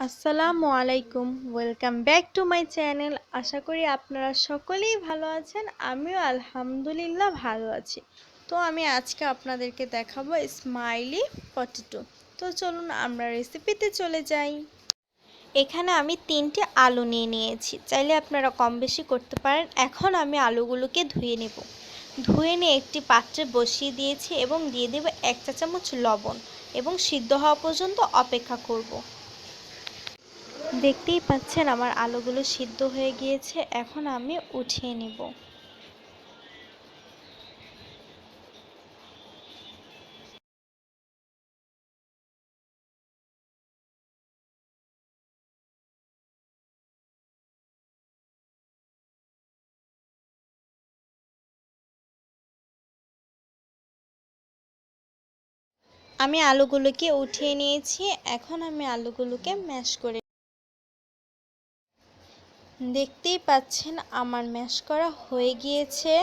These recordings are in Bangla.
আসসালামু আলাইকুম, welcome back to my channel. আশা করি আপনারা সকলেই ভালো আছেন। আমিও আলহামদুলিল্লাহ ভালো আছি। তো আমি আজকে আপনাদেরকে দেখাবো স্মাইলি পটেটো। তো চলুন আমরা রেসিপিতে চলে যাই। এখানে আমি 3টে আলু নিয়েছি, চাইলে আপনারা কম বেশি করতে পারেন। এখন আমি আলুগুলোকে ধুয়ে নেব। ধুয়ে নিয়ে একটি পাত্রে বসিয়ে দিয়েছি এবং দিয়ে দেব 1 চা চামচ লবণ এবং সিদ্ধ হওয়া পর্যন্ত অপেক্ষা করব। দেখতেই পাচ্ছেন আমার আলুগুলো সিদ্ধ হয়ে গিয়েছে। এখন আমি উঠিয়ে নিব। আমি আলুগুলোকে উঠিয়ে নিয়েছি। এখন আমি আলুগুলোকে ম্যাশ করে, দেখতেই পাচ্ছেন আমার ম্যাশ করা হয়ে গিয়েছে।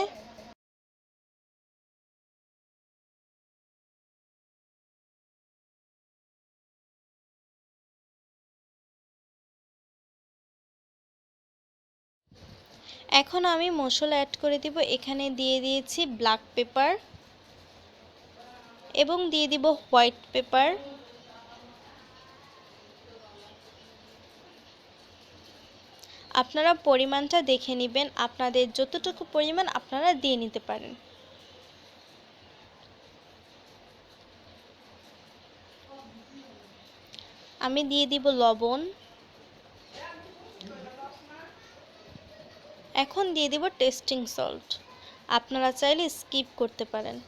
এখন আমি মশলা অ্যাড করে দিব। এখানে দিয়ে দিয়েছি ব্ল্যাক পেপার এবং দিয়ে দিব হোয়াইট পেপার। আপনারা পরিমাণটা দেখে নেবেন, আপনাদের যতটুকু পরিমাণ আপনারা দিয়ে নিতে পারেন। আমি দিয়ে দিব লবণ। এখন দিয়ে দিব টেস্টিং সল্ট। আপনারা চাইলে স্কিপ করতে পারেন।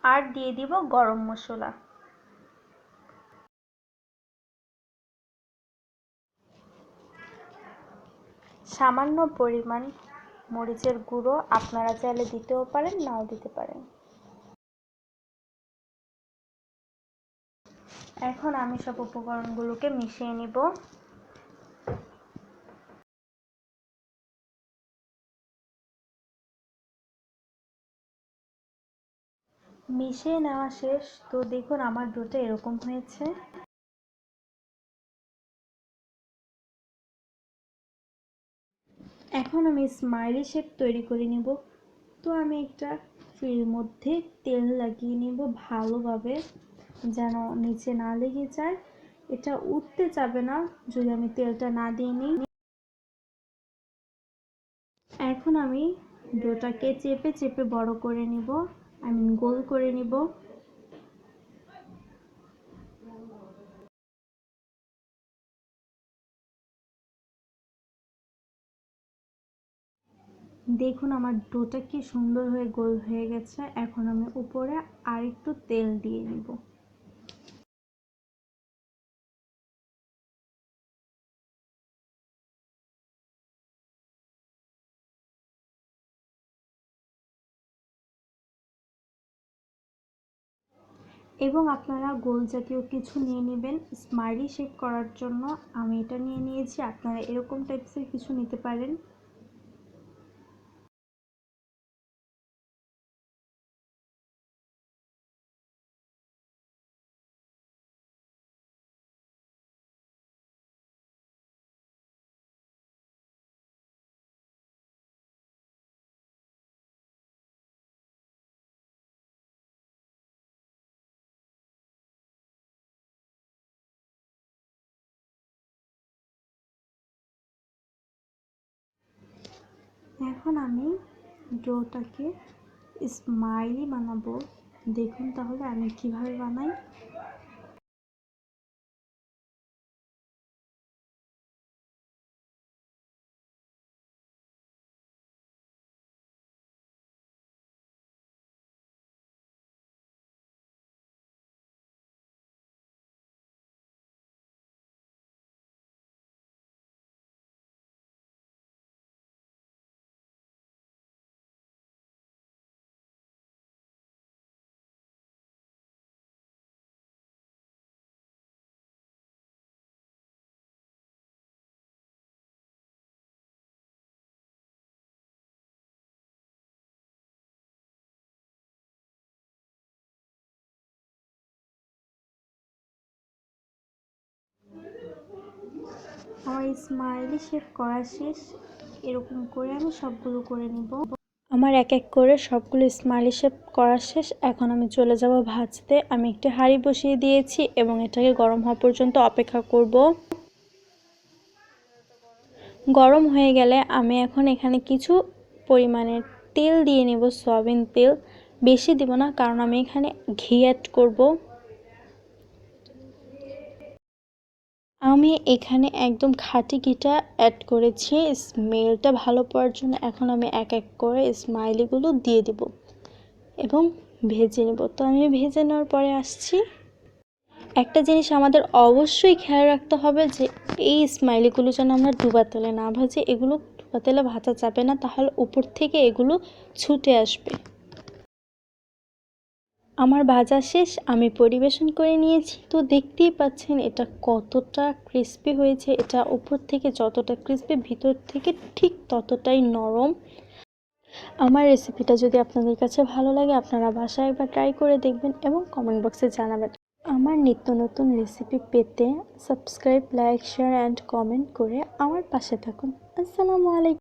আর দিয়ে দিব গরম মশলা। সামান্য পরিমাণ মরিচের গুঁড়ো, আপনারা চাইলে দিতেও পারেন, নাও দিতে পারেন। এখন আমি সব উপকরণগুলোকে মিশিয়ে নিব। মিশিয়ে নেওয়া শেষ। তো দেখুন আমার ডোটা এরকম হয়েছে। এখন আমি স্মাইলি শেপ তৈরি করে নিব। তো আমি একটা ট্রের মধ্যে তেল লাগিয়ে নিব ভালোভাবে, যেন নিচে না লেগে যায়। এটা উঠতে যাবে না যদি আমি তেলটা না দিয়ে নিই। এখন আমি ডোটাকে চেপে চেপে বড় করে নিব, গোল করে নিব। দেখুন আমার ডোটা কি সুন্দর হয়ে গোল হয়ে গেছে। এখন আমি উপরে আরেকটু তেল দিয়ে নিব। এবং আপনারা গোল জাতীয় কিছু নিয়ে নেবেন স্মাইলি শেপ করার জন্য। আমি এটা নিয়ে নিয়েছি, আপনারা এরকম টাইপসের কিছু নিতে পারেন। এখন আমি ডোটাকে স্মাইলি বানাবো। দেখুন তাহলে আমি কিভাবে বানাই। আমার স্মাইলি শেপ করা শেষ। এরকম করে আমি সবগুলো করে নিব। আমার এক এক করে সবগুলো স্মাইলি শেপ করা শেষ। এখন আমি চলে যাব ভাজতে। আমি একটি হাঁড়ি বসিয়ে দিয়েছি এবং এটাকে গরম হওয়া পর্যন্ত অপেক্ষা করব। গরম হয়ে গেলে আমি এখন এখানে কিছু পরিমাণের তেল দিয়ে নেব, সয়াবিন তেল। বেশি দিব না, কারণ আমি এখানে ঘি অ্যাড করব। আমি এখানে একদম খাঁটি ঘিটা অ্যাড করেছি স্মেলটা ভালো পাওয়ার জন্য। এখন আমি এক এক করে স্মাইলিগুলো দিয়ে দিব এবং ভেজে নেব। তো আমি ভেজে নেওয়ার পরে আসছি। একটা জিনিস আমাদের অবশ্যই খেয়াল রাখতে হবে যে এই স্মাইলিগুলো যেন আমরা ডুবা তেলে না ভাজি। এগুলো ডুবা তেলে ভাজা যাবে না, তাহলে উপর থেকে এগুলো ছুটে আসবে। আমার ভাজা শেষ, আমি পরিবেশন করে নিয়েছি। তো দেখতেই পাচ্ছেন এটা কতটা ক্রিস্পি হয়েছে। এটা উপর থেকে যতটা ক্রিস্পি, ভিতর থেকে ঠিক ততটাই নরম। আমার রেসিপিটা যদি আপনাদের কাছে ভালো লাগে, আপনারা বাসায় একবার ট্রাই করে দেখবেন এবং কমেন্ট বক্সে জানাবেন। আমার নিত্য নতুন রেসিপি পেতে subscribe, like, share and comment করে আমার পাশে থাকুন। আসসালামু আলাইকুম।